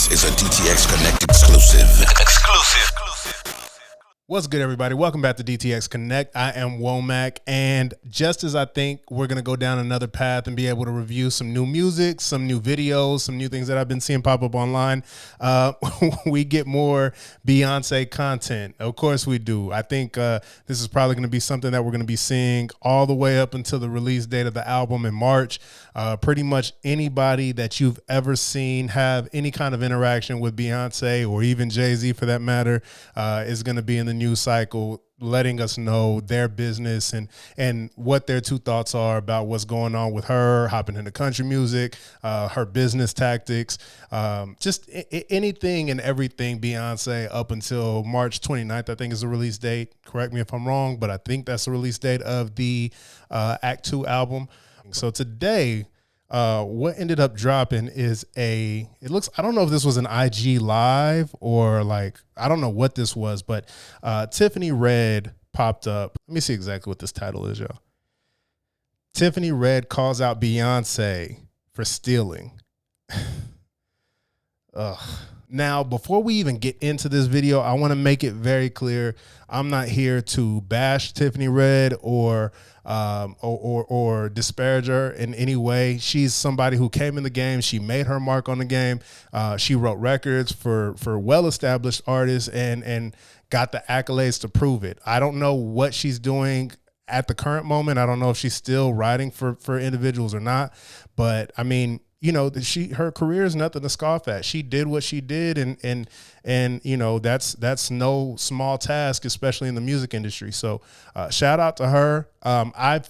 This is a DTX Connect exclusive. What's good, everybody? Welcome back to DTX Connect. I am Womack, and just as I think we're going to go down another path and be able to review some new music, some new videos, some new things that I've been seeing pop up online, we get more Beyonce content. Of course we do. I think this is probably going to be something that we're going to be seeing all the way up until the release date of the album in March. Pretty much anybody that you've ever seen have any kind of interaction with Beyonce, or even Jay-Z for that matter, is going to be in the news cycle, letting us know their business and what their two thoughts are about what's going on with her, hopping into country music, her business tactics, just anything and everything Beyonce up until March 29th, I think is the release date. Correct me if I'm wrong, but I think that's the release date of the Act 2 album. So today, what ended up dropping is I don't know if this was an IG live or I don't know what this was, but Tiffany Red popped up. Let me see exactly what this title is, y'all. Tiffany Red calls out Beyonce for stealing. Ugh. Now, before we even get into this video, I want to make it very clear. I'm not here to bash Tiffany Red or disparage her in any way. She's somebody who came in the game. She made her mark on the game. She wrote records for well-established artists and got the accolades to prove it. I don't know what she's doing at the current moment. I don't know if she's still writing for individuals or not, but I mean, you know, her career is nothing to scoff at. She did what she did, and you know, that's no small task, especially in the music industry. So shout out to her. I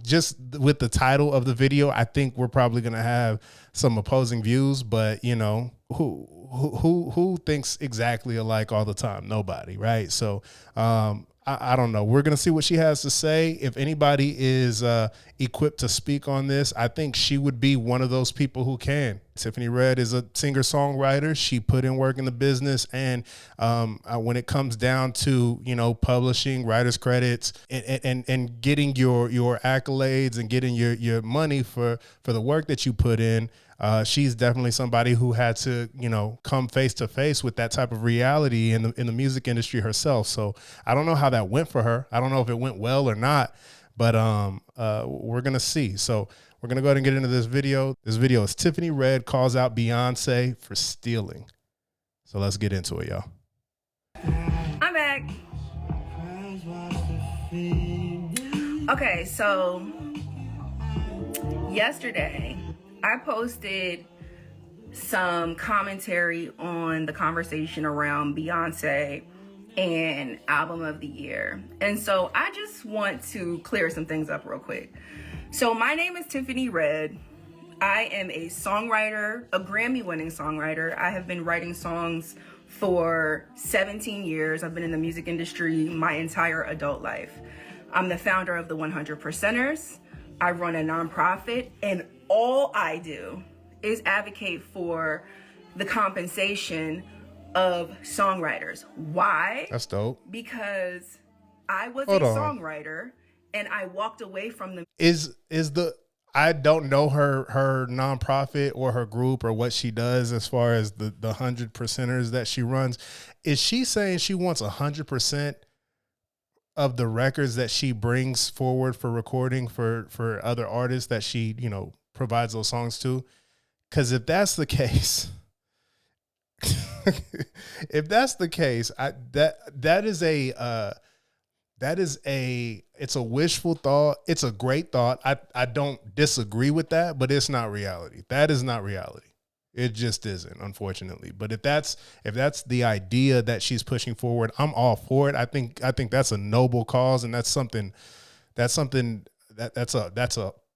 just with the title of the video, I think we're probably gonna have some opposing views, but you know, who thinks exactly alike all the time? Nobody, right? So I don't know. We're going to see what she has to say. If anybody is equipped to speak on this, I think she would be one of those people who can. Tiffany Red is a singer-songwriter. She put in work in the business. And when it comes down to, you know, publishing, writer's credits, and getting your accolades and getting your money for the work that you put in, she's definitely somebody who had to, you know, come face to face with that type of reality in the music industry herself. So I don't know how that went for her. I don't know if it went well or not, but we're going to see. So we're going to go ahead and get into this video. This video is Tiffany Red calls out Beyonce for stealing. So let's get into it, y'all. I'm back. Okay, so yesterday I posted some commentary on the conversation around Beyonce and album of the year. And so I just want to clear some things up real quick. So my name is Tiffany Red. I am a songwriter, a Grammy-winning songwriter. I have been writing songs for 17 years. I've been in the music industry my entire adult life. I'm the founder of the 100%ers. I run a nonprofit, and all I do is advocate for the compensation of songwriters. Why? That's dope. Because I was a songwriter and I walked away from the I don't know her nonprofit or her group or what she does as far as the 100%ers that she runs. Is she saying she wants 100% of the records that she brings forward for recording for other artists that she, you know, provides those songs to? Because if that's the case, it's a wishful thought. It's a great thought. I don't disagree with that, but it's not reality. That is not reality. It just isn't, unfortunately. But if that's the idea that she's pushing forward, I'm all for it. I think that's a noble cause, and that's a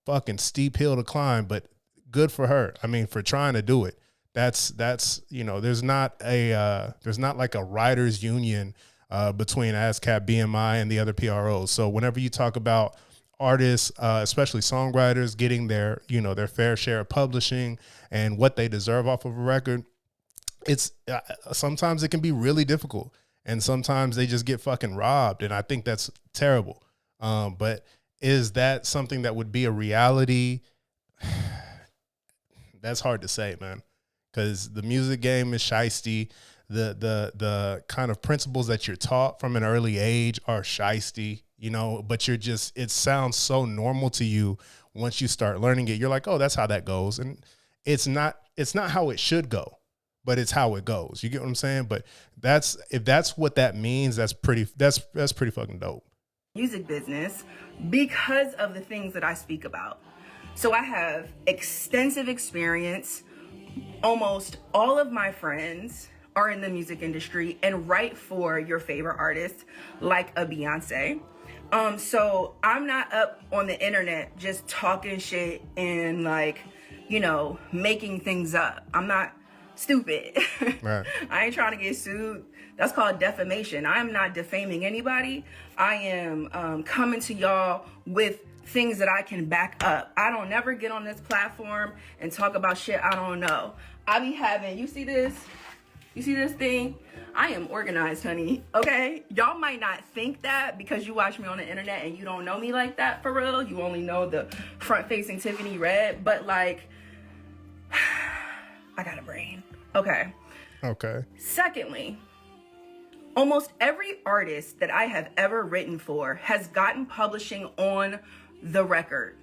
fucking steep hill to climb, but good for her. I mean, for trying to do it. That's you know, there's not like a writers union between ASCAP, BMI, and the other PROs. So whenever you talk about artists, especially songwriters, getting their fair share of publishing and what they deserve off of a record, it's sometimes it can be really difficult, and sometimes they just get fucking robbed, and I think that's terrible. But is that something that would be a reality? That's hard to say, man. because the music game is shiesty. The kind of principles that you're taught from an early age are shiesty, you know, but it sounds so normal to you once you start learning it. You're like, oh, that's how that goes. And it's not how it should go, but it's how it goes. You get what I'm saying? But if that's what that means, that's pretty fucking dope. Music business because of the things that I speak about. So I have extensive experience. Almost all of my friends are in the music industry and write for your favorite artists like a Beyonce. So I'm not up on the internet just talking shit and like, you know, making things up. I'm not stupid. Right. I ain't trying to get sued. That's called defamation. I'm not defaming anybody. I am coming to y'all with things that I can back up. I don't never get on this platform and talk about shit I don't know. I be having, you see this? You see this thing? I am organized, honey. Okay? Y'all might not think that because you watch me on the internet and you don't know me like that for real. You only know the front-facing Tiffany red. But like, I got a brain. Okay. Okay. Secondly, almost every artist that I have ever written for has gotten publishing on the record.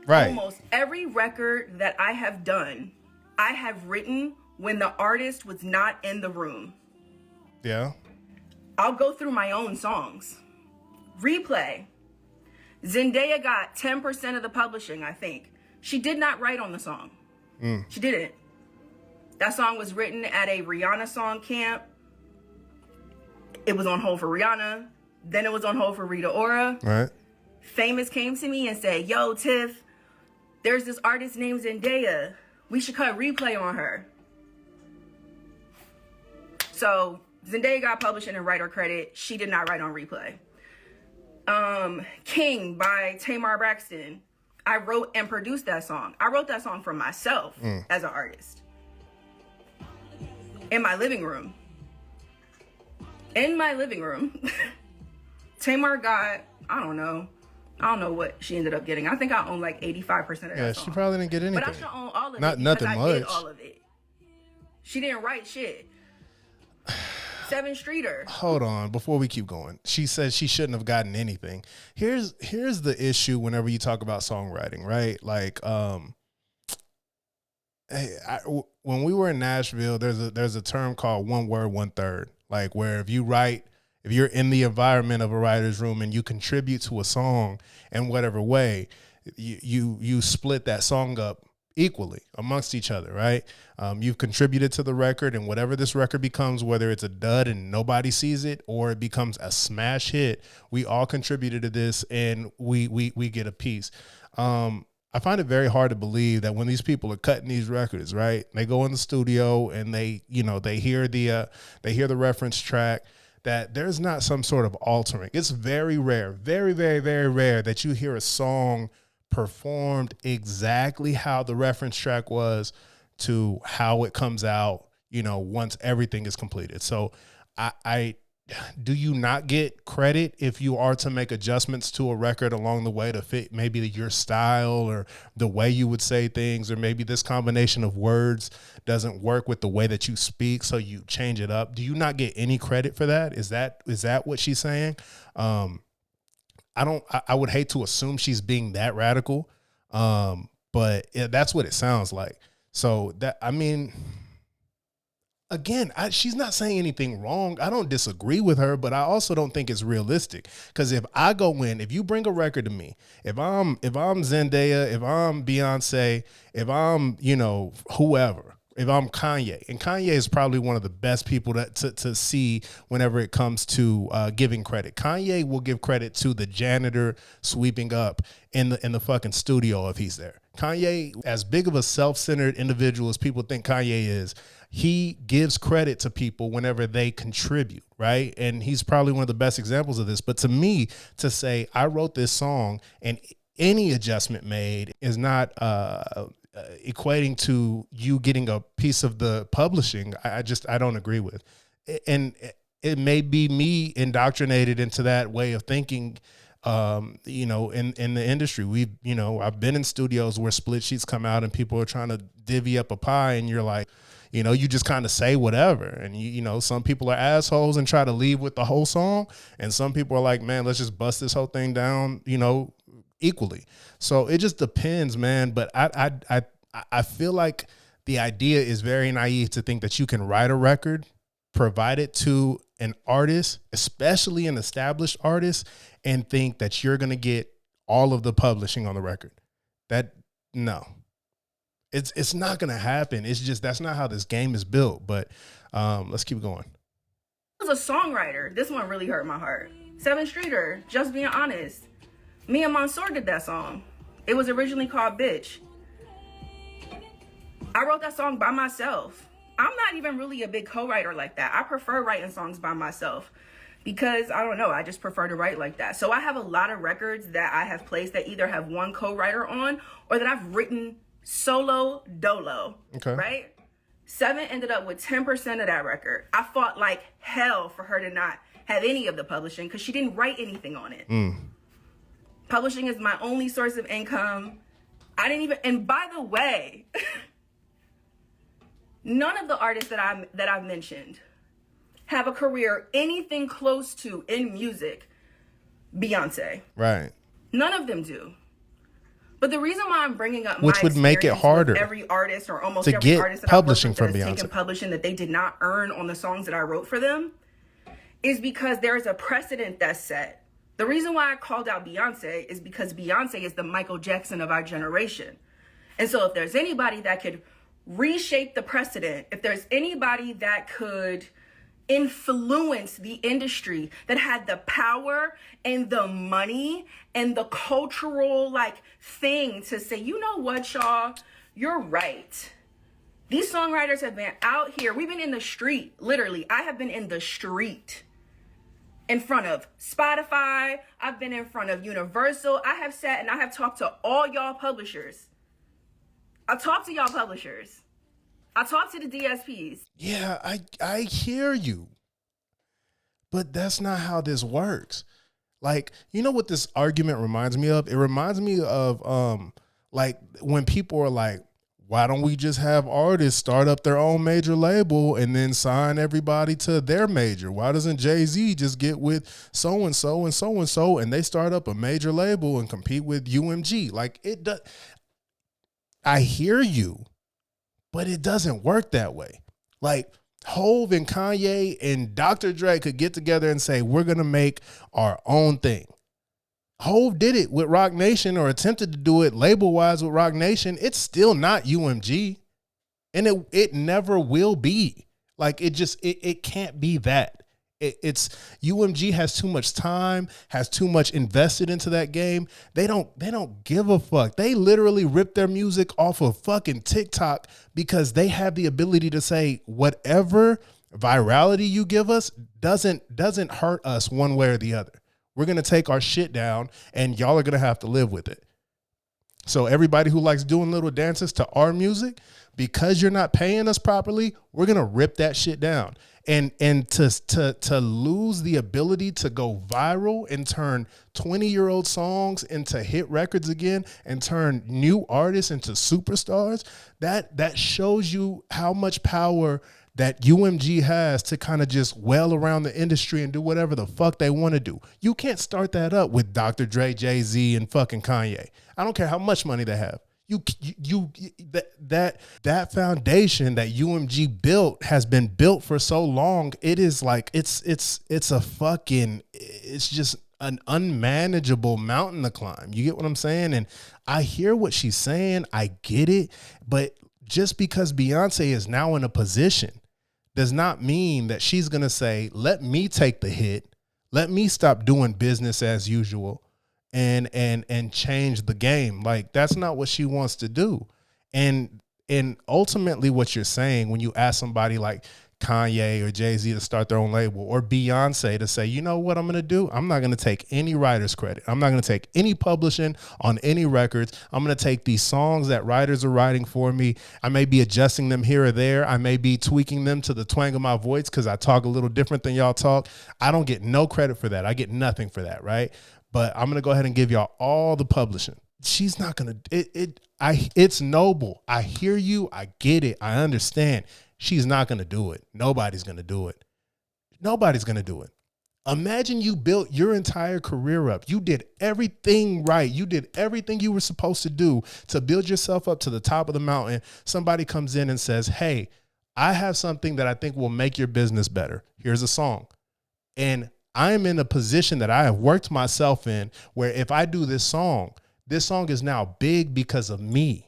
Right. Almost every record that I have done, I have written when the artist was not in the room. Yeah. I'll go through my own songs. Replay. Zendaya got 10% of the publishing, I think. She did not write on the song. She didn't. That song was written at a Rihanna song camp. It was on hold for Rihanna. Then it was on hold for Rita Ora. Right. Famous came to me and said, yo, Tiff, there's this artist named Zendaya. We should cut Replay on her. So Zendaya got publishing and writer credit. She did not write on Replay. King by Tamar Braxton. I wrote and produced that song. I wrote that song for myself as an artist. In my living room. Tamar got, I don't know what she ended up getting. I think I own like 85% of that song. Yeah, she probably didn't get anything. But I should own all of Not it. nothing I much. did all of it. She didn't write shit. Seven Streeter. Hold on, before we keep going. She says she shouldn't have gotten anything. Here's the issue whenever you talk about songwriting, right? Like, when we were in Nashville, there's a term called one word, one third. Like where if you're in the environment of a writer's room and you contribute to a song in whatever way, you split that song up equally amongst each other, right? You've contributed to the record, and whatever this record becomes, whether it's a dud and nobody sees it or it becomes a smash hit, we all contributed to this and we get a piece. I find it very hard to believe that when these people are cutting these records, right, they go in the studio and they hear the reference track, that there's not some sort of altering. It's very rare, very, very, very rare that you hear a song performed exactly how the reference track was to how it comes out, once everything is completed. So I do you not get credit if you are to make adjustments to a record along the way to fit maybe your style or the way you would say things, or maybe this combination of words doesn't work with the way that you speak, so you change it up? Do you not get any credit for that? Is that what she's saying? I would hate to assume she's being that radical. But that's what it sounds like. So again, she's not saying anything wrong. I don't disagree with her, but I also don't think it's realistic. Because if you bring a record to me, if I'm Zendaya, if I'm Beyonce, if I'm, whoever, if I'm Kanye, and Kanye is probably one of the best people to see whenever it comes to giving credit. Kanye will give credit to the janitor sweeping up in the fucking studio if he's there. Kanye, as big of a self-centered individual as people think Kanye is, he gives credit to people whenever they contribute, right? And he's probably one of the best examples of this. But to me, to say I wrote this song and any adjustment made is not equating to you getting a piece of the publishing, I don't agree with. And it may be me indoctrinated into that way of thinking You know, in the industry, I've been in studios where split sheets come out and people are trying to divvy up a pie, and you're like, you know, you just kind of say whatever. And you know, some people are assholes and try to leave with the whole song. And some people are like, man, let's just bust this whole thing down, you know, equally. So it just depends, man. But I feel like the idea is very naive to think that you can write a record, provide it to an artist, especially an established artist, and think that you're going to get all of the publishing on the record. No, it's not going to happen. It's just, that's not how this game is built. But let's keep going. I was a songwriter. This one really hurt my heart. 7th Streeter, Just Being Honest. Me and Mansour did that song. It was originally called Bitch. I wrote that song by myself. I'm not even really a big co-writer like that. I prefer writing songs by myself because, I don't know, I just prefer to write like that. So I have a lot of records that I have placed that either have one co-writer on or that I've written solo dolo, okay, right? 7 ended up with 10% of that record. I fought like hell for her to not have any of the publishing because she didn't write anything on it. Publishing is my only source of income. I didn't even, and by the way, none of the artists that I've mentioned have a career anything close to in music Beyonce. Right. None of them do. But the reason why I'm bringing up which would make it harder every artist or almost to every get artist that publishing from Beyonce Beyonce publishing that they did not earn on the songs that I wrote for them is because there is a precedent that's set. The reason why I called out Beyonce is because Beyonce is the Michael Jackson of our generation. And so if there's anybody that could reshape the precedent, if there's anybody that could influence the industry, that had the power and the money and the cultural like thing to say, you know what, y'all, you're right. These songwriters have been out here. We've been in the street. Literally, I have been in the street in front of Spotify. I've been in front of Universal. I have sat and I have talked to all y'all publishers. I talked to y'all publishers. I talked to the DSPs. Yeah, I hear you. But that's not how this works. Like, you know what this argument reminds me of? It reminds me of like when people are like, why don't we just have artists start up their own major label and then sign everybody to their major? Why doesn't Jay-Z just get with so-and-so and so-and-so and they start up a major label and compete with UMG? Like, it does. I hear you, but it doesn't work that way. Like, Hove and Kanye and Dr. Dre could get together and say, we're going to make our own thing. Hove did it with Roc Nation, or attempted to do it label-wise with Roc Nation. It's still not UMG, and it never will be. Like, it can't be that. It's UMG has too much time, has too much invested into that game. They don't give a fuck. They literally rip their music off of fucking TikTok because they have the ability to say whatever virality you give us doesn't hurt us one way or the other. We're going to take our shit down and y'all are going to have to live with it. So everybody who likes doing little dances to our music, because you're not paying us properly, we're going to rip that shit down. And to lose the ability to go viral and turn 20-year-old songs into hit records again and turn new artists into superstars, that shows you how much power that UMG has to kind of just wail around the industry and do whatever the fuck they want to do. You can't start that up with Dr. Dre, Jay-Z, and fucking Kanye. I don't care how much money they have. That foundation that UMG built has been built for so long. It is like it's just an unmanageable mountain to climb. You get what I'm saying? And I hear what she's saying. I get it. But just because Beyonce is now in a position does not mean that she's going to say, let me take the hit. Let me stop doing business as usual and change the game. Like, that's not what she wants to do. And ultimately what you're saying when you ask somebody like Kanye or Jay-Z to start their own label, or Beyonce to say, you know what I'm going to do? I'm not going to take any writer's credit. I'm not going to take any publishing on any records. I'm going to take these songs that writers are writing for me. I may be adjusting them here or there. I may be tweaking them to the twang of my voice because I talk a little different than y'all talk. I don't get no credit for that. I get nothing for that, right? but I'm gonna go ahead and give y'all all the publishing. She's not gonna it's noble. I hear you, I get it, I understand. She's not gonna do it. Nobody's gonna do it. Nobody's gonna do it. Imagine you built your entire career up. You did everything right. You did everything you were supposed to do to build yourself up to the top of the mountain. Somebody comes in and says, hey, I have something that I think will make your business better. Here's a song. And I'm in a position that I have worked myself in where if I do this song is now big because of me,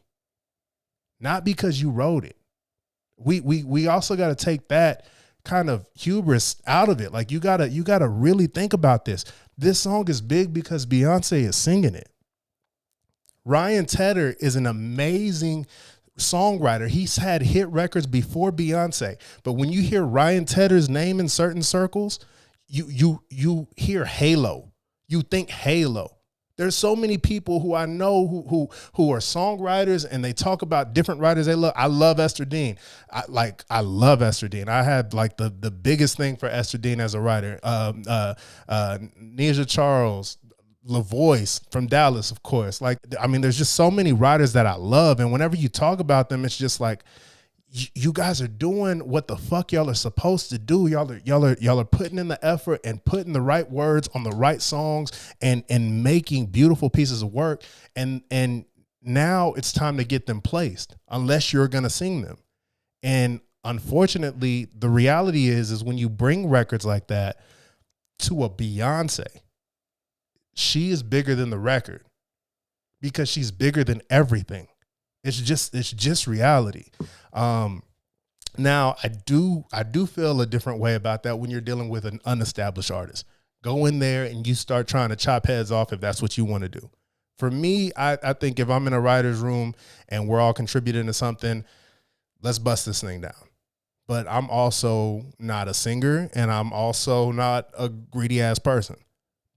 not because you wrote it. We also got to take that kind of hubris out of it. Like you gotta really think about this. This song is big because Beyonce is singing it. Ryan Tedder is an amazing songwriter. He's had hit records before Beyonce, but when you hear Ryan Tedder's name in certain circles, you hear Halo. You think Halo. There's so many people who I know who are songwriters and they talk about different writers they love. I love Esther Dean. I love Esther Dean. I had like the biggest thing for Esther Dean as a writer. Nisha Charles, LaVoice from Dallas, of course. Like, I mean, there's just so many writers that I love. And whenever you talk about them, it's just like, you guys are doing what the fuck y'all are supposed to do. Y'all are putting in the effort and putting the right words on the right songs and making beautiful pieces of work. And now it's time to get them placed unless you're going to sing them. And unfortunately, the reality is when you bring records like that to a Beyonce, she is bigger than the record because she's bigger than everything. It's just reality. Now I do feel a different way about that when you're dealing with an unestablished artist. Go in there and you start trying to chop heads off if that's what you want to do. For me, I think if I'm in a writer's room and we're all contributing to something, let's bust this thing down. But I'm also not a singer and I'm also not a greedy ass person.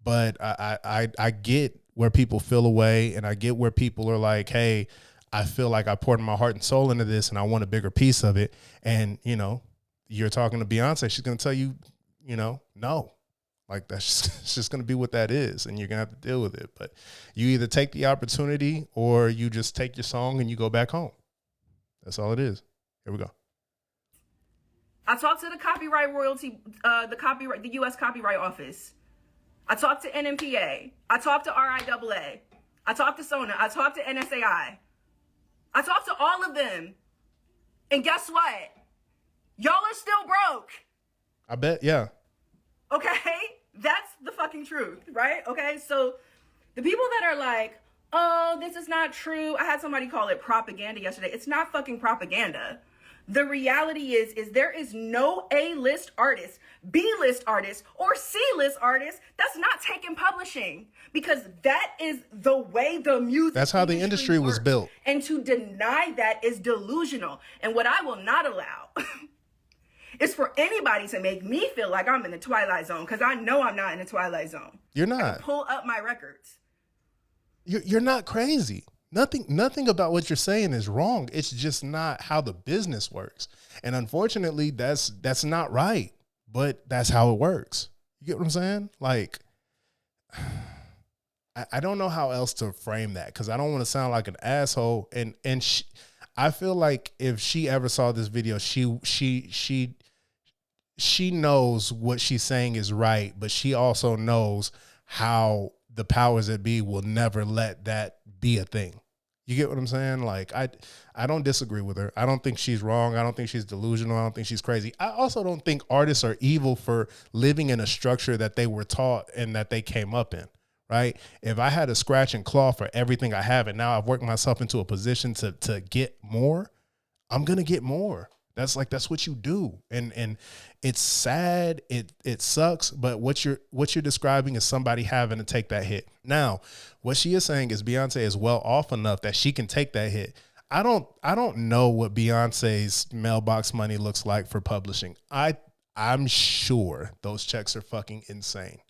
But I get where people feel away and I get where people are like, hey, I feel like I poured my heart and soul into this and I want a bigger piece of it. And, you know, you're talking to Beyonce. She's going to tell you, you know, no, like it's just going to be what that is. And you're going to have to deal with it. But you either take the opportunity or you just take your song and you go back home. That's all it is. Here we go. I talked to the copyright royalty, the U.S. Copyright Office. I talked to NMPA. I talked to RIAA. I talked to SONA. I talked to NSAI. I talked to all of them. And guess what? Y'all are still broke. I bet, yeah. Okay? That's the fucking truth, right? Okay? So the people that are like, oh, this is not true. I had somebody call it propaganda yesterday. It's not fucking propaganda. The reality is there is no A-list artist, B-list artist, or C-list artist that's not taking publishing because that is the way the music That's how the industry was built. And to deny that is delusional. And what I will not allow is for anybody to make me feel like I'm in the Twilight Zone because I know I'm not in the Twilight Zone. You're not. I can pull up my records. You're not crazy. Nothing about what you're saying is wrong. It's just not how the business works. And unfortunately, that's not right, but that's how it works. You get what I'm saying? Like, I don't know how else to frame that because I don't want to sound like an asshole. And I feel like if she ever saw this video, she knows what she's saying is right, but she also knows how the powers that be will never let that be a thing. You get what I'm saying? Like, I don't disagree with her. I don't think she's wrong. I don't think she's delusional. I don't think she's crazy. I also don't think artists are evil for living in a structure that they were taught and that they came up in, right? If I had to scratch and claw for everything I have and now I've worked myself into a position to get more, I'm going to get more. That's what you do. And it's sad. It sucks. But what you're describing is somebody having to take that hit. Now, what she is saying is Beyonce is well off enough that she can take that hit. I don't know what Beyonce's mailbox money looks like for publishing. I'm sure those checks are fucking insane.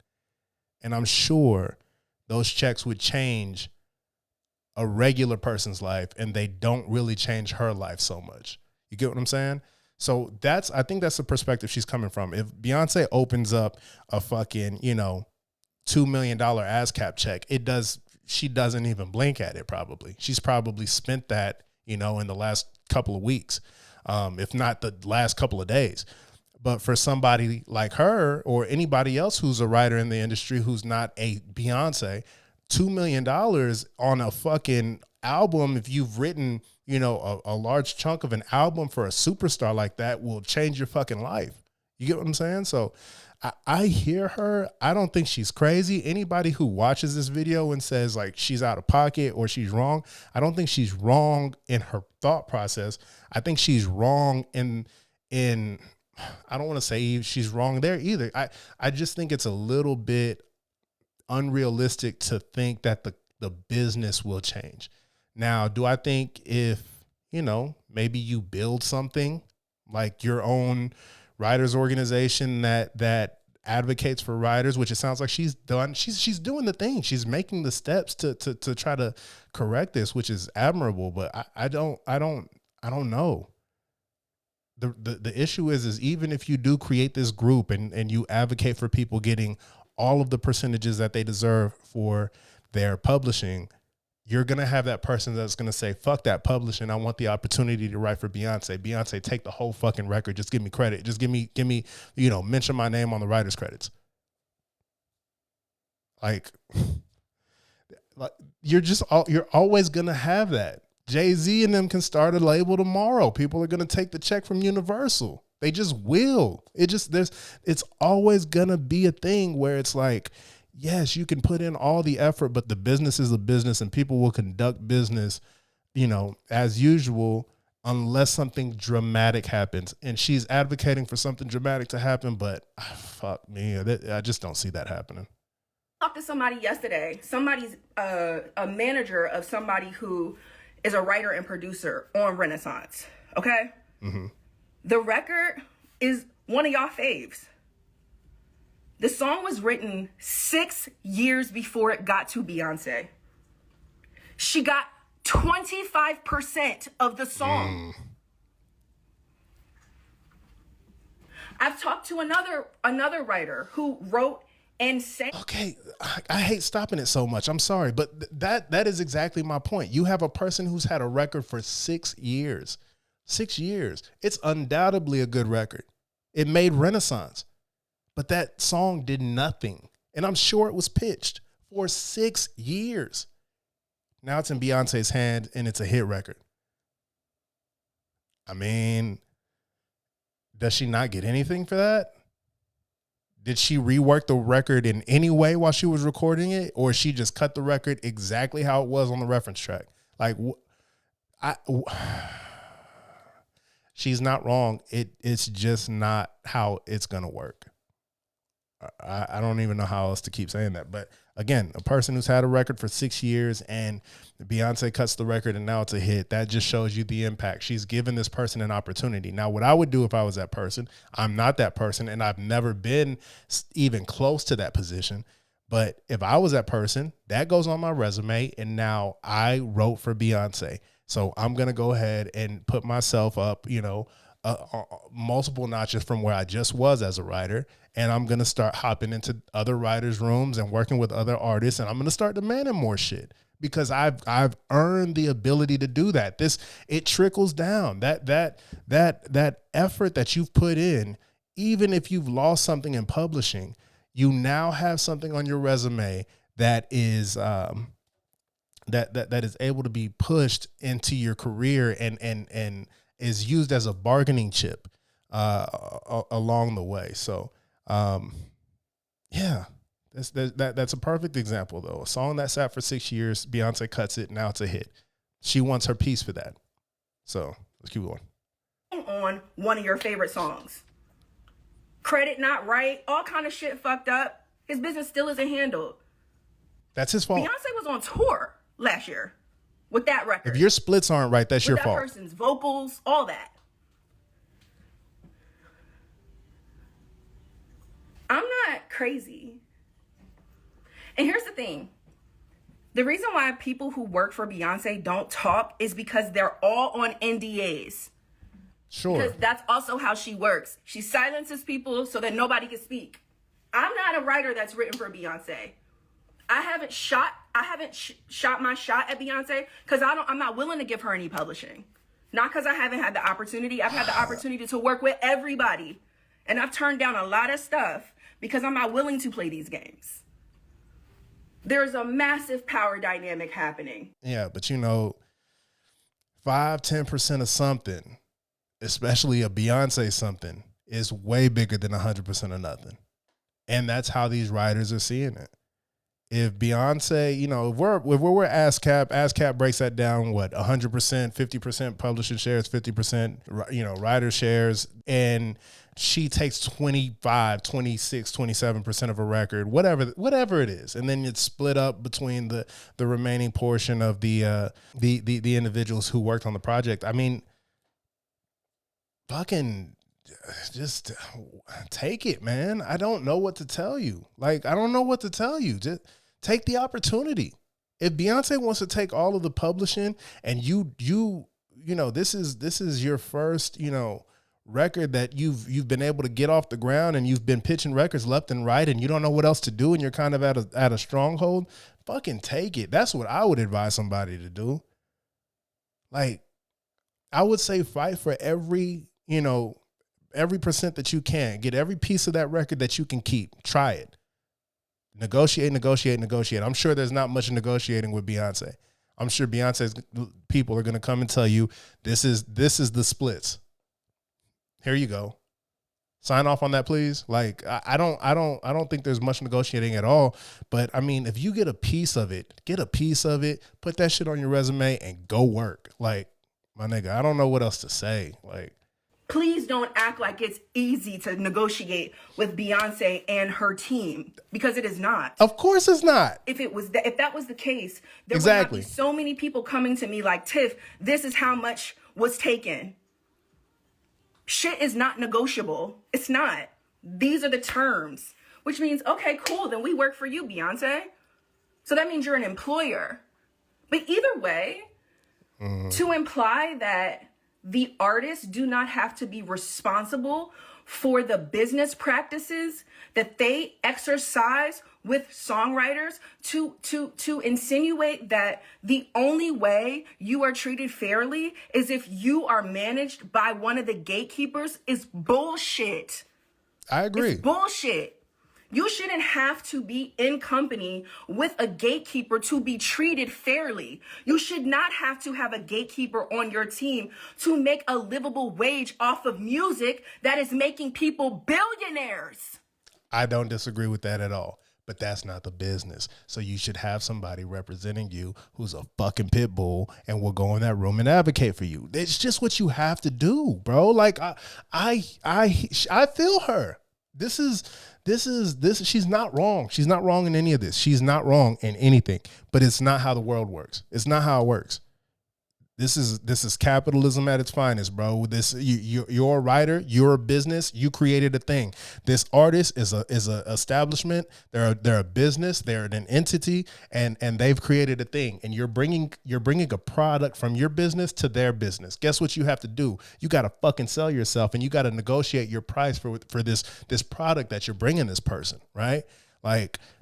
And I'm sure those checks would change a regular person's life and they don't really change her life so much. You get what I'm saying? So I think that's the perspective she's coming from. If Beyonce opens up a fucking, $2 million ASCAP check, she doesn't even blink at it. Probably she's probably spent that, in the last couple of weeks, if not the last couple of days. But for somebody like her or anybody else who's a writer in the industry who's not a Beyonce, $2 million on a fucking album, if you've written, a large chunk of an album for a superstar like that, will change your fucking life. You get what I'm saying? So I hear her. I don't think she's crazy. Anybody who watches this video and says like she's out of pocket or she's wrong, I don't think she's wrong in her thought process. I think she's wrong in I don't want to say she's wrong there either. I just think it's a little bit unrealistic to think that the business will change. Now, do I think if, maybe you build something like your own writers organization that advocates for writers, which it sounds like she's done. She's doing the thing. She's making the steps to try to correct this, which is admirable. But I don't know. The issue is even if you do create this group and you advocate for people getting all of the percentages that they deserve for their publishing, you're going to have that person that's going to say, fuck that publishing. I want the opportunity to write for Beyonce. Beyonce, take the whole fucking record. Just give me credit. Just give me, mention my name on the writer's credits. Like you're always going to have that. Jay-Z and them can start a label tomorrow. People are going to take the check from Universal. They just will. It's always going to be a thing where it's like, yes, you can put in all the effort, but the business is a business and people will conduct business, as usual, unless something dramatic happens. And she's advocating for something dramatic to happen, but fuck me, I just don't see that happening. I talked to somebody yesterday. Somebody's a manager of somebody who is a writer and producer on Renaissance. Okay? Mm-hmm. The record is one of y'all faves. The song was written 6 years before it got to Beyonce. She got 25% of the song. I've talked to another writer who wrote and sang. Okay, I hate stopping it so much. I'm sorry, but that is exactly my point. You have a person who's had a record for 6 years. 6 years. It's undoubtedly a good record. It made Renaissance. But that song did nothing. And I'm sure it was pitched for 6 years. Now it's in Beyonce's hand and it's a hit record. I mean, does she not get anything for that? Did she rework the record in any way while she was recording it? Or she just cut the record exactly how it was on the reference track? Like, she's not wrong. It's just not how it's going to work. I don't even know how else to keep saying that. But again, a person who's had a record for 6 years and Beyonce cuts the record and now it's a hit, that just shows you the impact. She's given this person an opportunity. Now, what I would do if I was that person, I'm not that person and I've never been even close to that position. But if I was that person, that goes on my resume and now I wrote for Beyonce. So I'm going to go ahead and put myself up, multiple notches from where I just was as a writer. And I'm going to start hopping into other writers' rooms and working with other artists. And I'm going to start demanding more shit because I've earned the ability to do that. It trickles down. That effort that you've put in, even if you've lost something in publishing, you now have something on your resume that is that is able to be pushed into your career and is used as a bargaining chip along the way. So, that's a perfect example though. A song that sat for 6 years, Beyonce cuts it, now it's a hit. She wants her piece for that. So let's keep going. On one of your favorite songs. Credit not right, all kind of shit fucked up. His business still isn't handled. That's his fault. Beyonce was on tour last year with that record. If your splits aren't right, that's your fault. That person's vocals, all that. I'm not crazy. And here's the thing. The reason why people who work for Beyonce don't talk is because they're all on NDAs. Sure. Because that's also how she works. She silences people so that nobody can speak. I'm not a writer that's written for Beyonce. I haven't shot my shot at Beyonce because I'm not willing to give her any publishing. Not because I haven't had the opportunity. I've had the opportunity to work with everybody. And I've turned down a lot of stuff because I'm not willing to play these games. There's a massive power dynamic happening. Yeah, but 5-10% of something, especially a Beyonce something, is way bigger than 100% of nothing. And that's how these writers are seeing it. If Beyonce, if we're ASCAP breaks that down, 100%, 50% publishing shares, 50%, writer shares, and she takes 25, 26, 27% of a record, whatever it is. And then it's split up between the remaining portion of the individuals who worked on the project. I mean, fucking just take it, man. I don't know what to tell you. I don't know what to tell you. Just take the opportunity. If Beyonce wants to take all of the publishing and this is your first, record that you've been able to get off the ground, and you've been pitching records left and right, and you don't know what else to do, and you're kind of at a stronghold, fucking take it. That's what I would advise somebody to do. I would say fight for every percent that you can. Get every piece of that record that you can keep. Try it. Negotiate. I'm sure there's not much negotiating with Beyonce. I'm sure Beyonce's people are going to come and tell you this is the splits. Here you go. Sign off on that, please. I don't think there's much negotiating at all. But I mean, if you get a piece of it, put that shit on your resume and go work. My nigga, I don't know what else to say. Please don't act like it's easy to negotiate with Beyonce and her team, because it is not. Of course it's not. If that was the case, there exactly. would not be so many people coming to me like, Tiff, this is how much was taken. Shit is not negotiable. It's not. These are the terms, which means, okay, cool, then we work for you, Beyonce. So that means you're an employer. But either way, to imply that the artists do not have to be responsible for the business practices that they exercise with songwriters, to insinuate that the only way you are treated fairly is if you are managed by one of the gatekeepers is bullshit. I agree. It's bullshit. You shouldn't have to be in company with a gatekeeper to be treated fairly. You should not have to have a gatekeeper on your team to make a livable wage off of music that is making people billionaires. I don't disagree with that at all, but that's not the business. So you should have somebody representing you who's a fucking pit bull and will go in that room and advocate for you. It's just what you have to do, bro. I feel her. This is she's not wrong. She's not wrong in any of this. She's not wrong in anything, but it's not how the world works. It's not how it works. This is capitalism at its finest, bro. You're a writer, you're a business, you created a thing. This artist is a establishment. They're a business, they're an entity, and they've created a thing. And you're bringing a product from your business to their business. Guess what you have to do? You got to fucking sell yourself, and you got to negotiate your price for this product that you're bringing this person, right?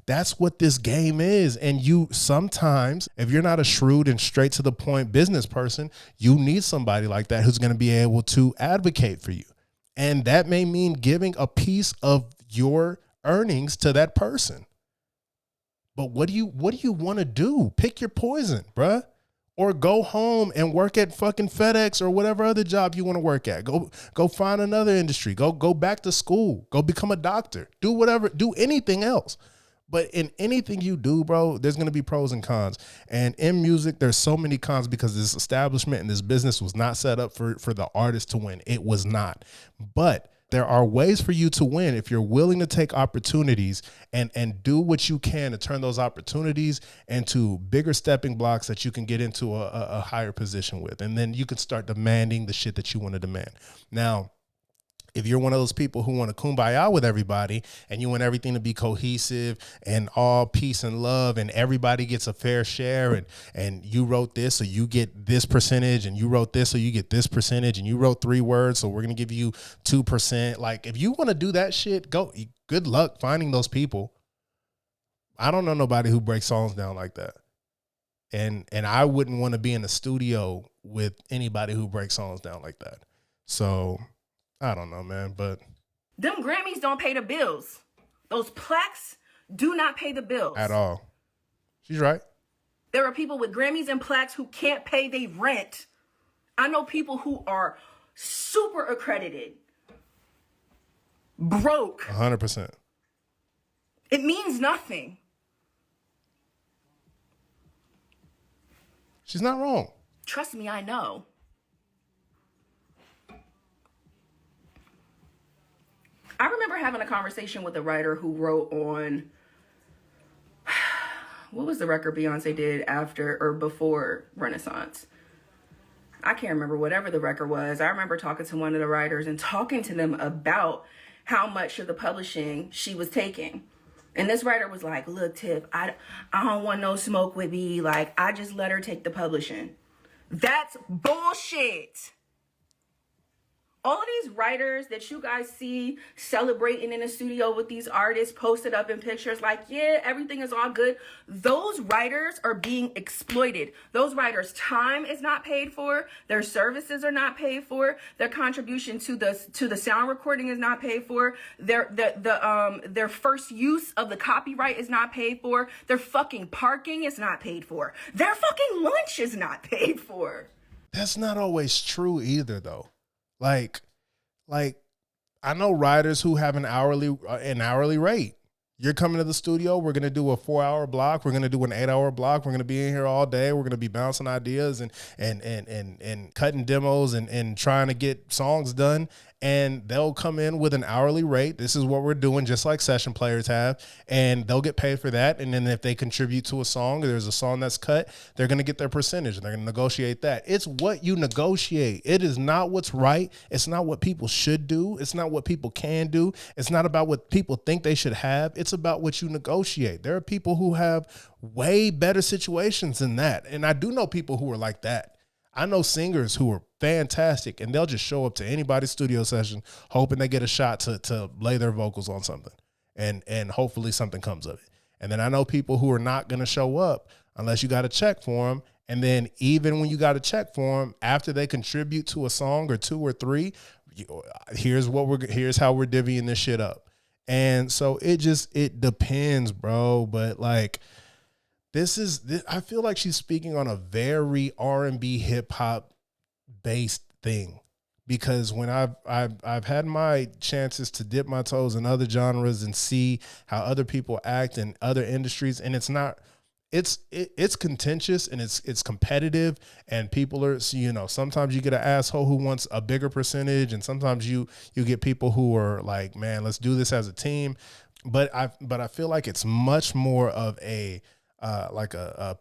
That's what this game is. And you sometimes, if you're not a shrewd and straight to the point business person, you need somebody like that who's going to be able to advocate for you. And that may mean giving a piece of your earnings to that person. But what do you want to do? Pick your poison, bruh. Or go home and work at fucking FedEx or whatever other job you want to work at. Go find another industry. Go back to school. Go become a doctor. Do whatever. Do anything else. But in anything you do, bro, there's going to be pros and cons. And in music, there's so many cons because this establishment and this business was not set up for the artist to win. It was not. But there are ways for you to win if you're willing to take opportunities and do what you can to turn those opportunities into bigger stepping blocks that you can get into a higher position with. And then you can start demanding the shit that you want to demand. Now, If you're one of those people who want to kumbaya with everybody and you want everything to be cohesive and all peace and love and everybody gets a fair share and you wrote this so you get this percentage and you wrote this so you get this percentage and you wrote 3 words so we're going to give you 2%. Like if you want to do that shit, good luck finding those people. I don't know nobody who breaks songs down like that. And I wouldn't want to be in the studio with anybody who breaks songs down like that. So I don't know, man, but them Grammys don't pay the bills. Those plaques do not pay the bills. At all. She's right. There are people with Grammys and plaques who can't pay their rent. I know people who are super accredited, broke. 100%. It means nothing. She's not wrong. Trust me, I know. I remember having a conversation with a writer who wrote on, what was the record Beyonce did after or before Renaissance? I can't remember whatever the record was. I remember talking to one of the writers and talking to them about how much of the publishing she was taking. And this writer was like, look, Tiff, I don't want no smoke with me. Like, I just let her take the publishing. That's bullshit. All of these writers that you guys see celebrating in the studio with these artists posted up in pictures like, yeah, everything is all good. Those writers are being exploited. Those writers' time is not paid for. Their services are not paid for. Their contribution to the sound recording is not paid for. Their first use of the copyright is not paid for. Their fucking parking is not paid for. Their fucking lunch is not paid for. That's not always true either, though. Like I know writers who have an hourly rate. You're coming to the studio. We're going to do a 4-hour block. We're going to do an 8-hour block. We're going to be in here all day. We're going to be bouncing ideas and cutting demos and trying to get songs done. And they'll come in with an hourly rate. This is what we're doing, just like session players have. And they'll get paid for that. And then if they contribute to a song, or there's a song that's cut, they're going to get their percentage. And they're going to negotiate that. It's what you negotiate. It is not what's right. It's not what people should do. It's not what people can do. It's not about what people think they should have. It's about what you negotiate. There are people who have way better situations than that. And I do know people who are like that. I know singers who are fantastic and they'll just show up to anybody's studio session hoping they get a shot to lay their vocals on something and hopefully something comes of it. And then I know people who are not going to show up unless you got a check for them. And then even when you got a check for them, after they contribute to a song or 2 or 3, here's how we're divvying this shit up. And so it depends, bro. But like, I feel like she's speaking on a very R&B hip hop based thing, because when I've had my chances to dip my toes in other genres and see how other people act in other industries, and it's contentious and it's competitive, and people are, sometimes you get an asshole who wants a bigger percentage, and sometimes you get people who are like, man, let's do this as a team. But I feel like it's much more of a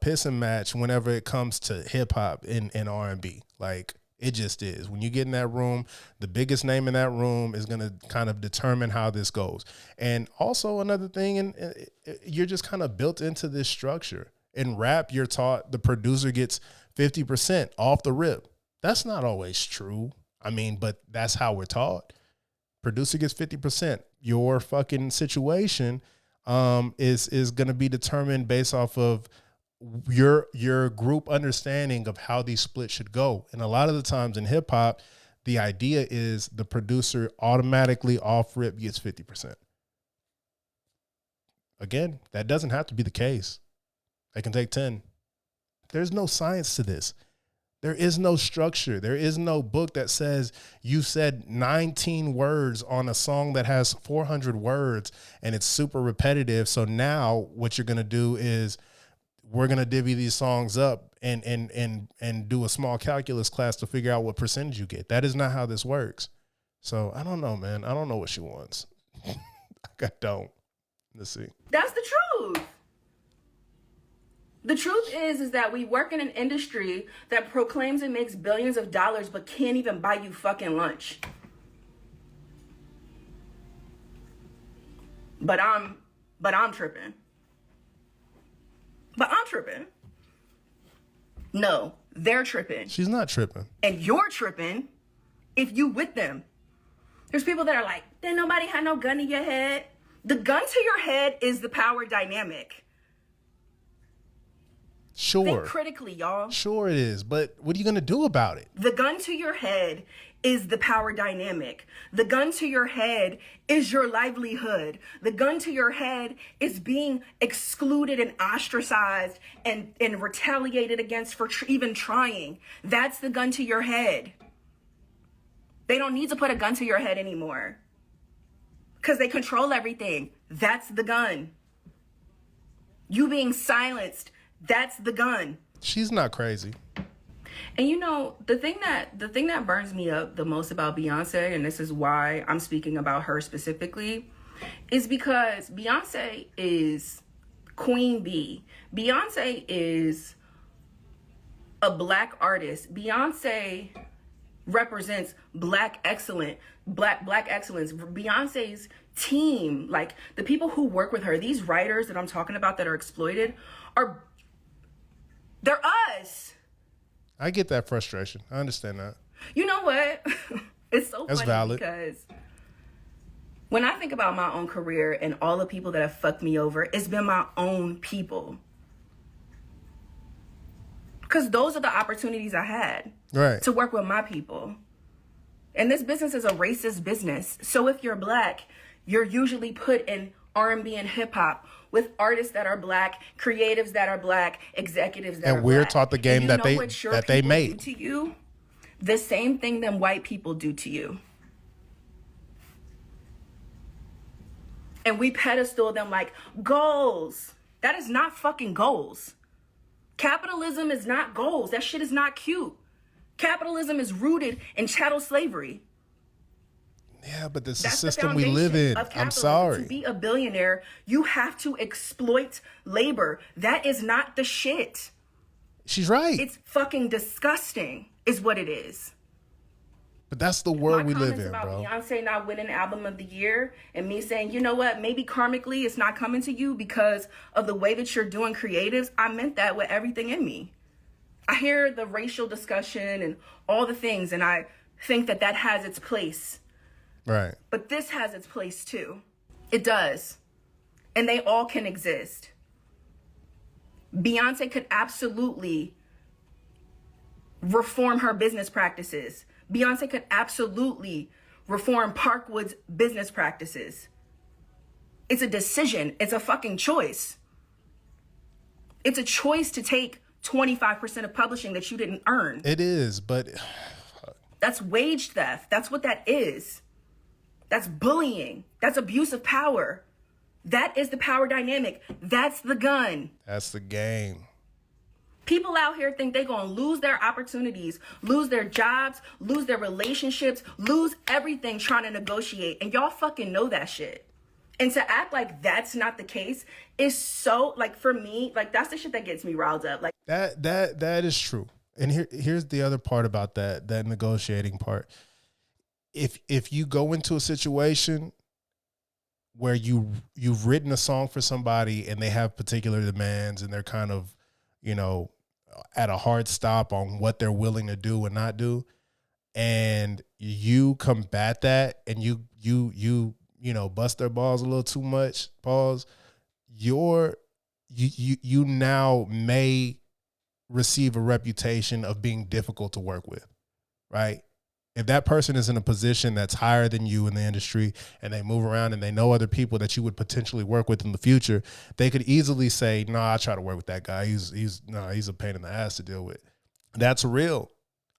pissing match whenever it comes to hip hop and R&B. Like, it just is. When you get in that room, the biggest name in that room is going to kind of determine how this goes. And also another thing, and you're just kind of built into this structure. In rap, you're taught the producer gets 50% off the rip. That's not always true. I mean, but that's how we're taught. Producer gets 50%. Your fucking situation is going to be determined based off of your group understanding of how these splits should go. And a lot of the times in hip hop, the idea is the producer automatically off rip gets 50%. Again, that doesn't have to be the case. They can take 10. There's no science to this. There is no structure. There is no book that says you said 19 words on a song that has 400 words and it's super repetitive. So now what you're going to do is we're going to divvy these songs up and do a small calculus class to figure out what percentage you get. That is not how this works. So I don't know, man. I don't know what she wants. I don't. Let's see. That's the truth. The truth is that we work in an industry that proclaims it makes billions of dollars but can't even buy you fucking lunch. But I'm tripping. But I'm tripping. No, they're tripping. She's not tripping. And you're tripping if you with them. There's people that are like, didn't nobody have no gun to your head? The gun to your head is the power dynamic. Sure. Think critically, y'all. Sure it is, but what are you going to do about it? The gun to your head is the power dynamic. The gun to your head is your livelihood. The gun to your head is being excluded and ostracized and retaliated against for even trying. That's the gun to your head. They don't need to put a gun to your head anymore because they control everything. That's the gun. You being silenced, that's the gun. She's not crazy. And you know, the thing that burns me up the most about Beyonce, and this is why I'm speaking about her specifically, is because Beyonce is Queen Bee. Beyonce is a black artist. Beyonce represents black excellence. Beyonce's team, like the people who work with her, these writers that I'm talking about that are exploited, they're us. I get that frustration. I understand that. You know what? It's so That's funny valid. because when I think about my own career and all the people that have fucked me over, it's been my own people. Because those are the opportunities I had to work with my people. And this business is a racist business. So if you're black, you're usually put in R&B and hip hop with artists that are black, creatives that are black, executives that are black. And we're taught the game that they made. Do to you the same thing that white people do to you. And we pedestal them like goals. That is not fucking goals. Capitalism is not goals. That shit is not cute. Capitalism is rooted in chattel slavery. Yeah, but this is the system we live in. I'm sorry. To be a billionaire, you have to exploit labor. That is not the shit. She's right. It's fucking disgusting, is what it is. But that's the world we live in, about bro. Beyonce not winning album of the year and me saying, you know what, maybe karmically it's not coming to you because of the way that you're doing creatives. I meant that with everything in me. I hear the racial discussion and all the things, and I think that that has its place. Right. But this has its place too. It does. And they all can exist. Beyonce could absolutely reform her business practices. Beyonce could absolutely reform Parkwood's business practices. It's a decision. It's a fucking choice. It's a choice to take 25% of publishing that you didn't earn. It is, but that's wage theft. That's what that is. That's bullying. That's abuse of power. That is the power dynamic. That's the gun. That's the game. People out here think they're going to lose their opportunities, lose their jobs, lose their relationships, lose everything trying to negotiate. And y'all fucking know that shit. And to act like that's not the case is so, like, for me, like, that's the shit that gets me riled up. Like that is true. And here's the other part about that negotiating part. If you go into a situation where you've written a song for somebody and they have particular demands and they're kind of, you know, at a hard stop on what they're willing to do and not do, and you combat that and you know, bust their balls a little too much, pause, you now may receive a reputation of being difficult to work with, right? If that person is in a position that's higher than you in the industry and they move around and they know other people that you would potentially work with in the future, they could easily say, "Nah, I try to work with that guy. He's a pain in the ass to deal with." That's real.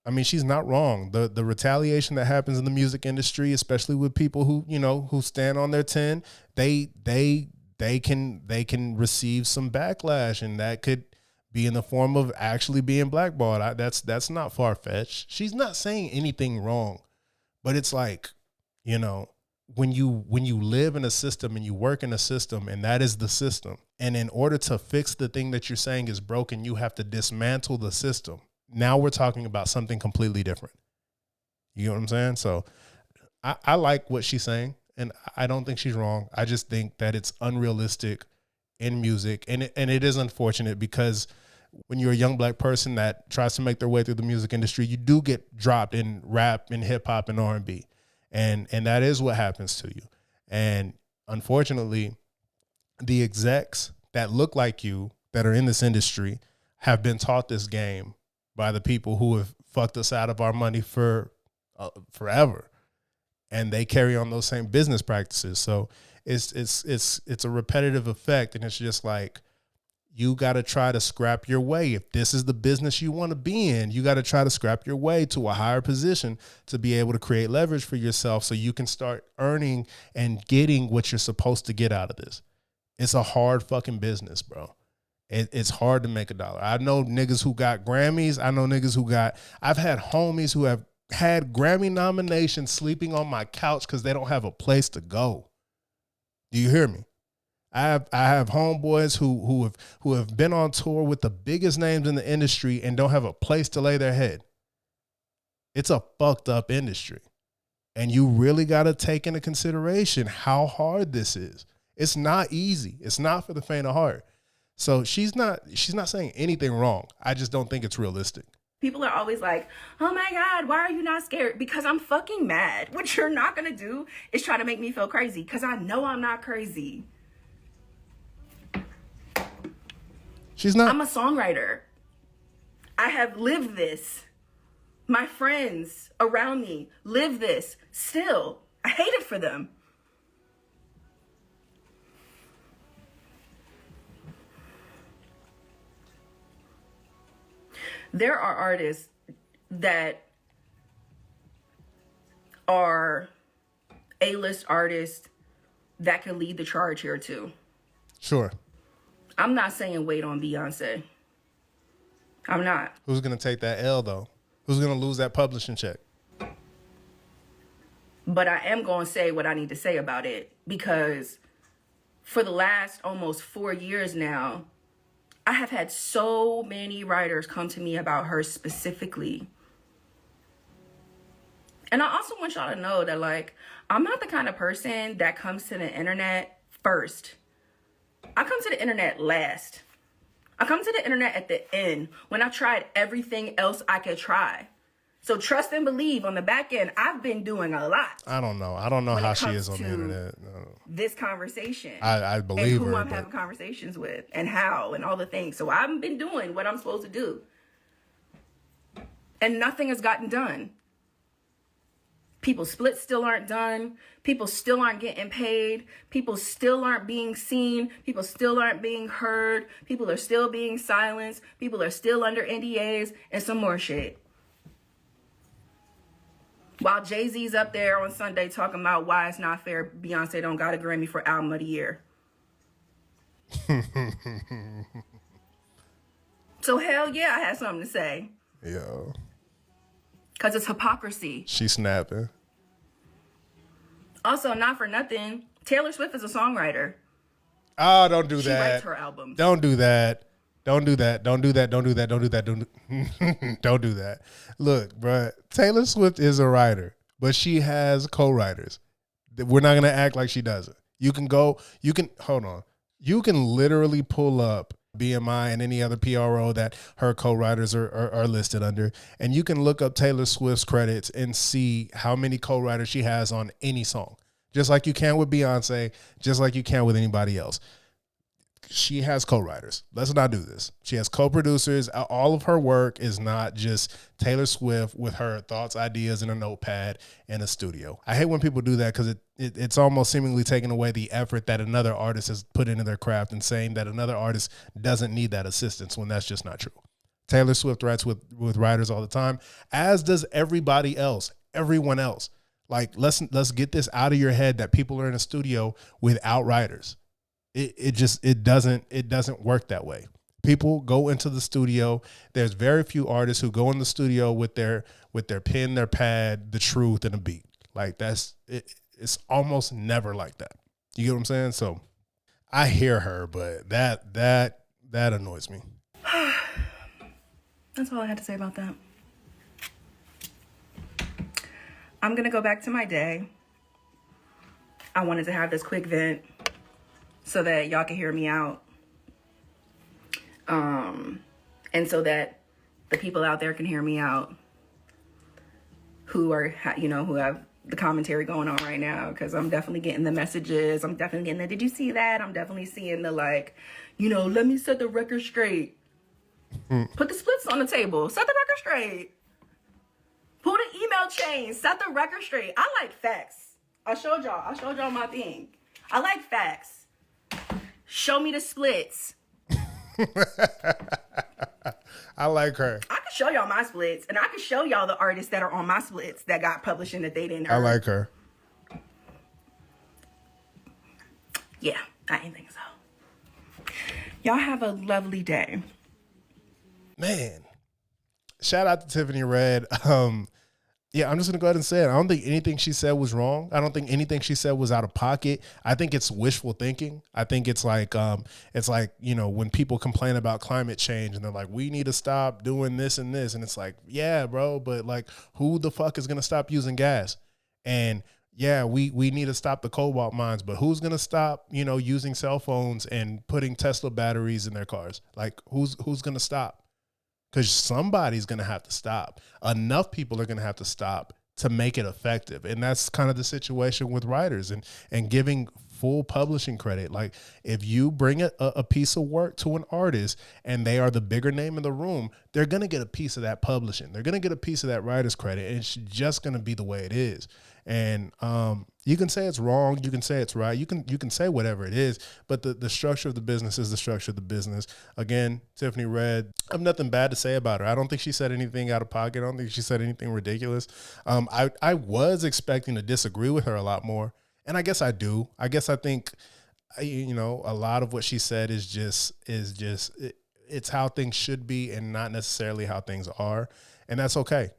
I mean, she's not wrong. The retaliation that happens in the music industry, especially with people who, you know, who stand on their 10, they can receive some backlash, and that could be in the form of actually being blackballed. That's not far-fetched. She's not saying anything wrong, but it's like, you know, when you live in a system and you work in a system and that is the system, and in order to fix the thing that you're saying is broken, you have to dismantle the system. Now we're talking about something completely different. You know what I'm saying? So I like what she's saying, and I don't think she's wrong. I just think that it's unrealistic in music, and it is unfortunate because when you're a young black person that tries to make their way through the music industry, you do get dropped in rap and hip hop and R&B, and that is what happens to you. And unfortunately, the execs that look like you that are in this industry have been taught this game by the people who have fucked us out of our money for forever, and they carry on those same business practices. So it's a repetitive effect, and it's just like, you got to try to scrap your way. If this is the business you want to be in, you got to try to scrap your way to a higher position to be able to create leverage for yourself so you can start earning and getting what you're supposed to get out of this. It's a hard fucking business, bro. It's hard to make $1. I know niggas who got Grammys. I know niggas who I've had homies who have had Grammy nominations sleeping on my couch because they don't have a place to go. Do you hear me? I have homeboys who have been on tour with the biggest names in the industry and don't have a place to lay their head. It's a fucked up industry. And you really got to take into consideration how hard this is. It's not easy. It's not for the faint of heart. So she's not saying anything wrong. I just don't think it's realistic. People are always like, oh my God, why are you not scared? Because I'm fucking mad. What you're not going to do is try to make me feel crazy, because I know I'm not crazy. She's not. I'm a songwriter. I have lived this. My friends around me live this still. I hate it for them. There are artists that are A-list artists that can lead the charge here too. Sure. I'm not saying wait on Beyonce. I'm not. Who's going to take that L, though? Who's going to lose that publishing check? But I am going to say what I need to say about it, because for the last almost 4 years now, I have had so many writers come to me about her specifically. And I also want y'all to know that, like, I'm not the kind of person that comes to the internet first. I come to the internet last. I come to the internet at the end when I've tried everything else I could try. So trust and believe, on the back end, I've been doing a lot. I don't know how she is on the internet. This conversation. I believe and who her. I'm having conversations with and how and all the things. So I've been doing what I'm supposed to do. And nothing has gotten done. People splits still aren't done. People still aren't getting paid. People still aren't being seen. People still aren't being heard. People are still being silenced. People are still under NDAs and some more shit. While Jay-Z's up there on Sunday talking about why it's not fair Beyonce don't got a Grammy for Album of the Year. So hell yeah, I had something to say. Yo. Because it's hypocrisy. She's snapping. Also, not for nothing, Taylor Swift is a songwriter. Oh, don't do that. She writes her albums. Don't do that. Don't do that. Don't do that. Don't do that. Don't do that. Don't do that. Look, bro, Taylor Swift is a writer, but she has co-writers. We're not going to act like she doesn't. Hold on. You can literally pull up BMI and any other PRO that her co-writers are listed under, and you can look up Taylor Swift's credits and see how many co-writers she has on any song. Just like you can with Beyonce, just like you can with anybody else. She has co-writers. Let's not do this. She has co-producers. All of her work is not just Taylor Swift with her thoughts, ideas in a notepad in a studio. I hate when people do that because it's almost seemingly taking away the effort that another artist has put into their craft and saying that another artist doesn't need that assistance when that's just not true. Taylor Swift writes with writers all the time, as does everybody else, everyone else. Like, let's get this out of your head that people are in a studio without writers. It doesn't work that way. People go into the studio. There's very few artists who go in the studio with their pen, their pad, the truth, and a beat. Like, that's it. It's almost never like that. You get what I'm saying? So I hear her, but that annoys me. That's all I had to say about that. I'm gonna go back to my day. I wanted to have this quick vent so that y'all can hear me out. And so that the people out there can hear me out who are, who have the commentary going on right now, because I'm definitely getting the messages. I'm definitely getting the, did you see that? I'm definitely seeing the, like, let me set the record straight. Put the splits on the table. Set the record straight. Pull the email chain. Set the record straight. I like facts. I showed y'all my thing. I like facts. Show me the splits. I like her. I can show y'all my splits, and I can show y'all the artists that are on my splits that got published and that they didn't earn. I like her. Yeah, I didn't think so. Y'all have a lovely day. Man, shout out to Tiffany Red. Yeah, I'm just going to go ahead and say it. I don't think anything she said was wrong. I don't think anything she said was out of pocket. I think it's wishful thinking. I think it's like, when people complain about climate change and they're like, we need to stop doing this and this. And it's like, yeah, bro, but like, who the fuck is going to stop using gas? And yeah, we need to stop the cobalt mines, but who's going to stop, using cell phones and putting Tesla batteries in their cars? Like, who's going to stop? Because somebody's going to have to stop. Enough people are going to have to stop to make it effective. And that's kind of the situation with writers and giving full publishing credit. Like, if you bring a piece of work to an artist and they are the bigger name in the room, they're going to get a piece of that publishing. They're going to get a piece of that writer's credit. And it's just going to be the way it is. And you can say it's wrong, you can say it's right, you can say whatever it is, but the structure of the business is the structure of the business. Again, Tiffany Red, I have nothing bad to say about her. I don't think she said anything out of pocket. I don't think she said anything ridiculous. I was expecting to disagree with her a lot more, and I guess I do. I guess I think, a lot of what she said is it's how things should be and not necessarily how things are, and that's okay.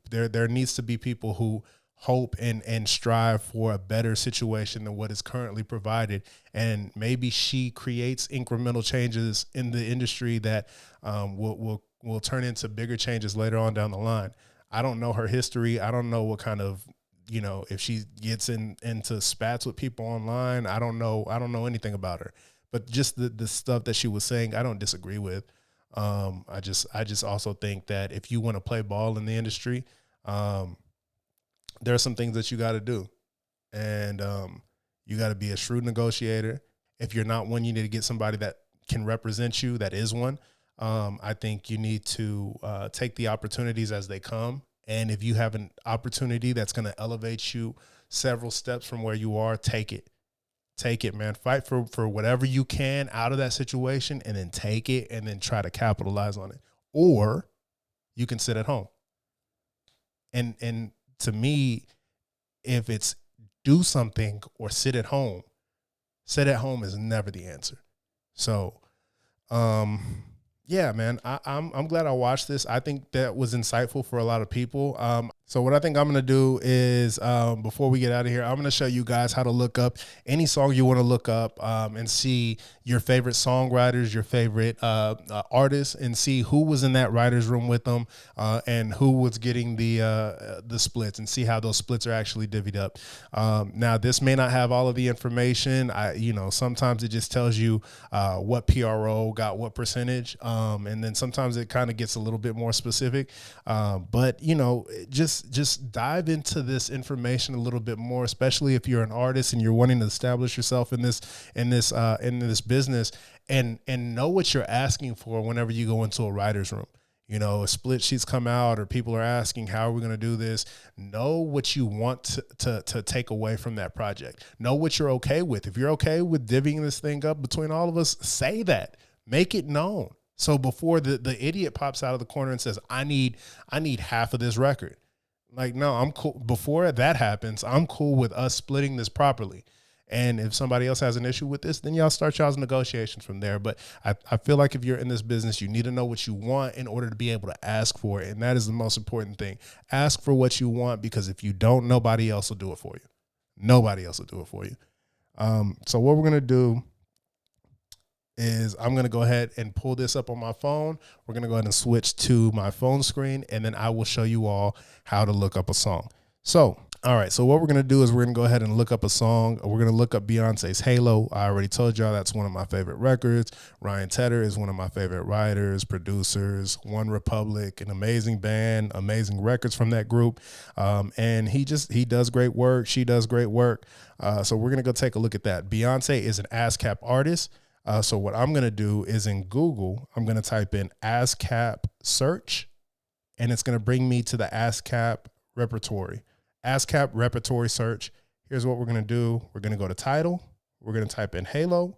There needs to be people who hope and strive for a better situation than what is currently provided. And maybe she creates incremental changes in the industry that will turn into bigger changes later on down the line. I don't know her history. I don't know what kind of, if she gets into spats with people online. I don't know anything about her, but just the stuff that she was saying, I don't disagree with. I just also think that if you want to play ball in the industry, there are some things that you got to do, and you got to be a shrewd negotiator. If you're not one, you need to get somebody that can represent you, that is one. I think you need to take the opportunities as they come, and if you have an opportunity that's going to elevate you several steps from where you are, take it. Take it, man. Fight for whatever you can out of that situation, and then take it, and then try to capitalize on it. Or you can sit at home. And to me, if it's do something or sit at home is never the answer. So, yeah, man, I'm glad I watched this. I think that was insightful for a lot of people. So what I think I'm going to do is, before we get out of here, I'm going to show you guys how to look up any song you want to look up, and see your favorite songwriters, your favorite artists, and see who was in that writer's room with them, and who was getting the splits, and see how those splits are actually divvied up. Now, this may not have all of the information. Sometimes it just tells you what PRO got what percentage, and then sometimes it kind of gets a little bit more specific. But just dive into this information a little bit more, especially if you're an artist and you're wanting to establish yourself in this business, and know what you're asking for whenever you go into a writer's room. A split sheets come out, or people are asking, how are we going to do this? Know what you want to take away from that project. Know what you're okay with. If you're okay with divvying this thing up between all of us, say that. Make it known. So before the idiot pops out of the corner and says, I need half of this record. Like, no, I'm cool. Before that happens, I'm cool with us splitting this properly. And if somebody else has an issue with this, then y'all start y'all's negotiations from there. But I feel like if you're in this business, you need to know what you want in order to be able to ask for it. And that is the most important thing. Ask for what you want, because if you don't, nobody else will do it for you. Nobody else will do it for you. So what we're going to do is I'm going to go ahead and pull this up on my phone. We're going to go ahead and switch to my phone screen, and then I will show you all how to look up a song. So All right, so what we're gonna do is we're gonna go ahead and look up a song. We're gonna look up Beyonce's Halo. I already told y'all that's one of my favorite records. Ryan Tedder is one of my favorite writers, producers. One Republic, an amazing band, amazing records from that group, and he does great work. She does great work. So we're gonna go take a look at that. Beyonce is an ASCAP artist. So what I'm gonna do is in Google, I'm gonna type in ASCAP search, and it's gonna bring me to the ASCAP repertory. ASCAP repertory search. Here's what we're going to do. We're going to go to title. We're going to type in Halo.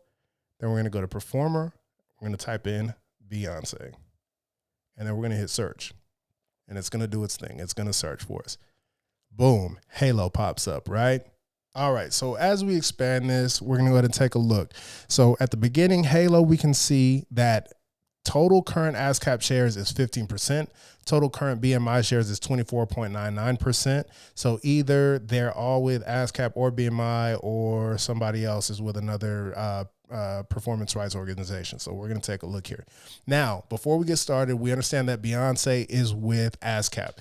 Then we're going to go to performer. We're going to type in Beyonce. And then we're going to hit search. And it's going to do its thing. It's going to search for us. Boom. Halo pops up, right? All right. So as we expand this, we're going to go ahead and take a look. So at the beginning, Halo, we can see that total current ASCAP shares is 15%. Total current BMI shares is 24.99%. So either they're all with ASCAP or BMI, or somebody else is with another performance rights organization. So we're going to take a look here. Now, before we get started, we understand that Beyonce is with ASCAP.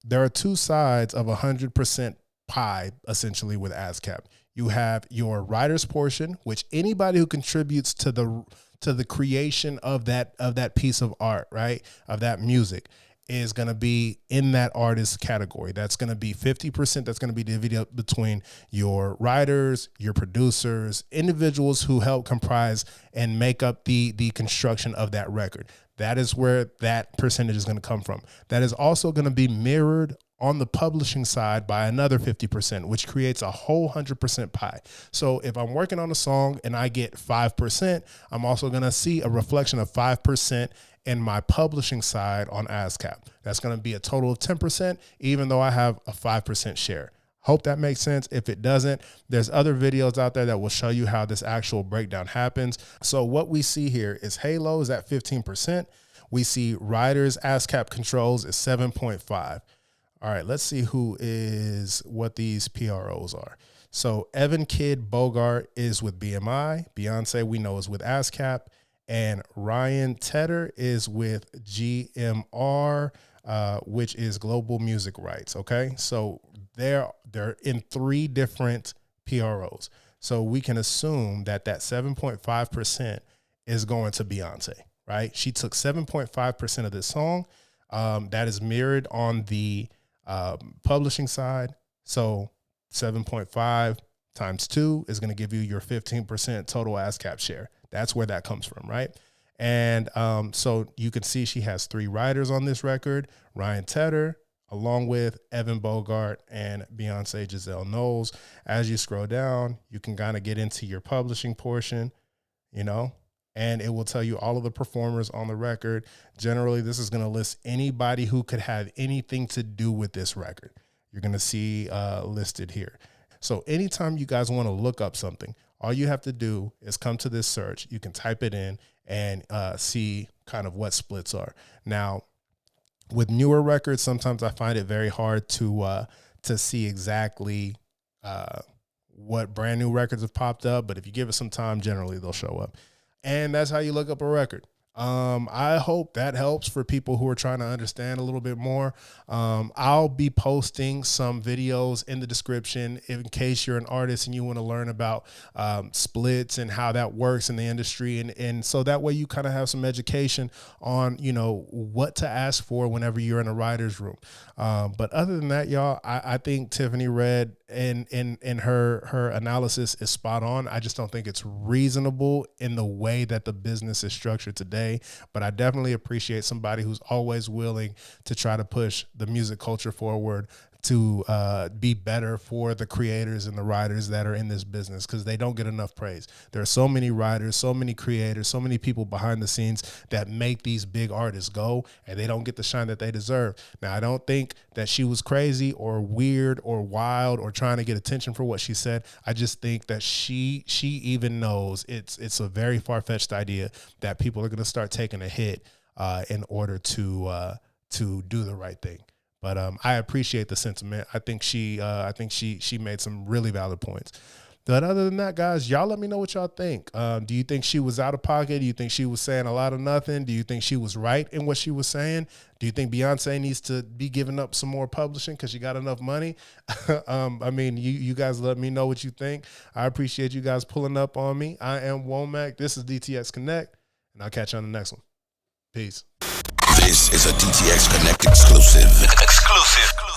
There are two sides of 100% pie, essentially, with ASCAP. You have your writer's portion, which anybody who contributes to the creation of that piece of art, right, of that music, is going to be in that artist category. That's going to be 50%. That's going to be divided up between your writers, your producers, individuals who help comprise and make up the construction of that record. That is where that percentage is going to come from. That is also going to be mirrored on the publishing side by another 50%, which creates a whole 100% pie. So if I'm working on a song and I get 5%, I'm also going to see a reflection of 5% in my publishing side on ASCAP. That's going to be a total of 10%, even though I have a 5% share. Hope that makes sense. If it doesn't, there's other videos out there that will show you how this actual breakdown happens. So what we see here is Halo is at 15%. We see Writers ASCAP controls is 7.5. All right, let's see what these PROs are. So Evan Kidd Bogart is with BMI. Beyonce, we know, is with ASCAP. And Ryan Tedder is with GMR, which is Global Music Rights, okay? So they're in three different PROs. So we can assume that 7.5% is going to Beyonce, right? She took 7.5% of this song. That is mirrored on the publishing side. So 7.5 times 2 is going to give you your 15% total ASCAP share. That's where that comes from, right? And so you can see she has 3 writers on this record: Ryan Tedder, along with Evan Bogart and Beyonce Giselle Knowles. As you scroll down, you can kind of get into your publishing portion, and it will tell you all of the performers on the record. Generally, this is going to list anybody who could have anything to do with this record. You're going to see listed here. So anytime you guys want to look up something, all you have to do is come to this search. You can type it in and see kind of what splits are. Now, with newer records, sometimes I find it very hard to see exactly what brand new records have popped up. But if you give it some time, generally they'll show up. And that's how you look up a record. I hope that helps for people who are trying to understand a little bit more. I'll be posting some videos in the description in case you're an artist and you want to learn about splits and how that works in the industry. And so that way you kind of have some education on, what to ask for whenever you're in a writer's room. But other than that, y'all, I think Tiffany read in her analysis is spot on. I just don't think it's reasonable in the way that the business is structured today. But I definitely appreciate somebody who's always willing to try to push the music culture forward to be better for the creators and the writers that are in this business, because they don't get enough praise. There are so many writers, so many creators, so many people behind the scenes that make these big artists go, and they don't get the shine that they deserve. Now, I don't think that she was crazy or weird or wild or trying to get attention for what she said. I just think that she even knows it's a very far-fetched idea that people are going to start taking a hit in order to do the right thing. But I appreciate the sentiment. I think she made some really valid points. But other than that, guys, y'all let me know what y'all think. Do you think she was out of pocket? Do you think she was saying a lot of nothing? Do you think she was right in what she was saying? Do you think Beyonce needs to be giving up some more publishing because she got enough money? I mean, you guys let me know what you think. I appreciate you guys pulling up on me. I am Womack. This is DTX Connect, and I'll catch you on the next one. Peace. This is a DTX Connect exclusive. Exclusive.